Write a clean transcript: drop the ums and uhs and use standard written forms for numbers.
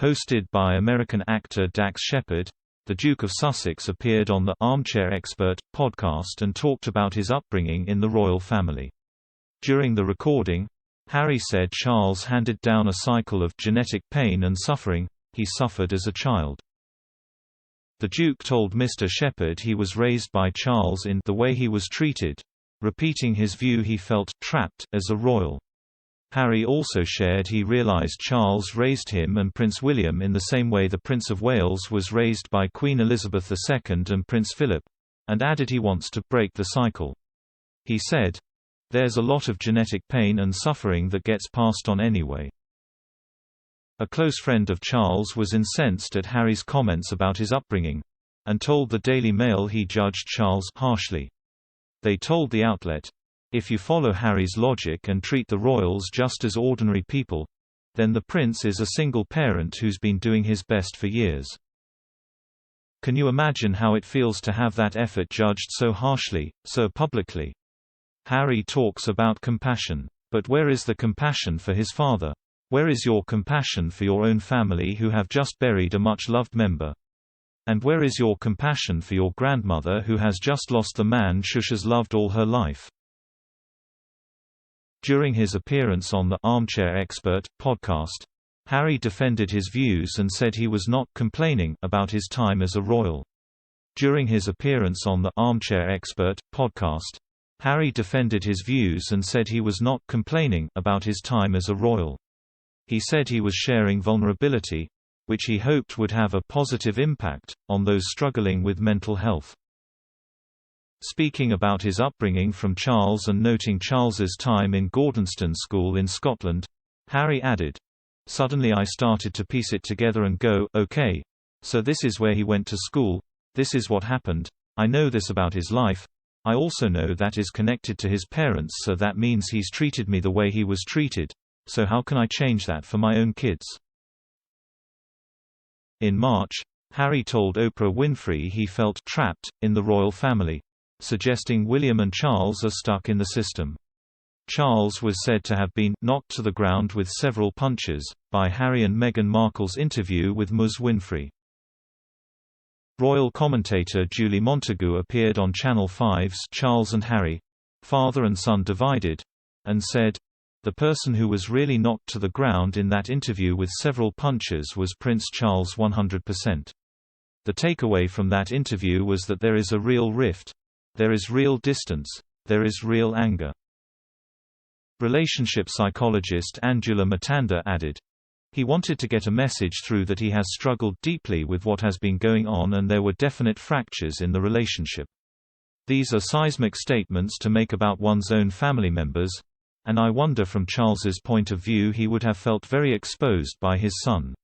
Hosted by American actor Dax Shepard, the Duke of Sussex appeared on the Armchair Expert podcast and talked about his upbringing in the royal family. During the recording, Harry said Charles handed down a cycle of genetic pain and suffering he suffered as a child. The Duke told Mr. Shepard he was raised by Charles in the way he was treated, repeating his view he felt trapped as a royal. Harry also shared he realized Charles raised him and Prince William in the same way the Prince of Wales was raised by Queen Elizabeth II and Prince Philip, and added he wants to break the cycle. He said, "There's a lot of genetic pain and suffering that gets passed on anyway." A close friend of Charles was incensed at Harry's comments about his upbringing, and told the Daily Mail he judged Charles harshly. They told the outlet, "If you follow Harry's logic and treat the royals just as ordinary people, then the prince is a single parent who's been doing his best for years. Can you imagine how it feels to have that effort judged so harshly, so publicly?" Harry talks about compassion. But where is the compassion for his father? Where is your compassion for your own family who have just buried a much-loved member? And where is your compassion for your grandmother who has just lost the man she has loved all her life? During his appearance on the Armchair Expert podcast, Harry defended his views and said he was not complaining about his time as a royal. During his appearance on the Armchair Expert podcast, Harry defended his views and said he was not complaining about his time as a royal. He said he was sharing vulnerability, which he hoped would have a positive impact on those struggling with mental health. Speaking about his upbringing from Charles and noting Charles's time in Gordonston School in Scotland, Harry added, "Suddenly I started to piece it together and go, okay, so this is where he went to school, this is what happened, I know this about his life, I also know that is connected to his parents, so that means he's treated me the way he was treated, so how can I change that for my own kids?" In March, Harry told Oprah Winfrey he felt trapped in the royal family, suggesting William and Charles are stuck in the system. Charles was said to have been knocked to the ground with several punches by Harry and Meghan Markle's interview with Ms. Winfrey. Royal commentator Julie Montagu appeared on Channel 5's Charles and Harry, Father and Son Divided, and said, "The person who was really knocked to the ground in that interview with several punches was Prince Charles 100%. The takeaway from that interview was that there is a real rift. There is real distance. There is real anger." Relationship psychologist Angela Matanda added, "He wanted to get a message through that he has struggled deeply with what has been going on and there were definite fractures in the relationship. These are seismic statements to make about one's own family members, and I wonder from Charles's point of view he would have felt very exposed by his son."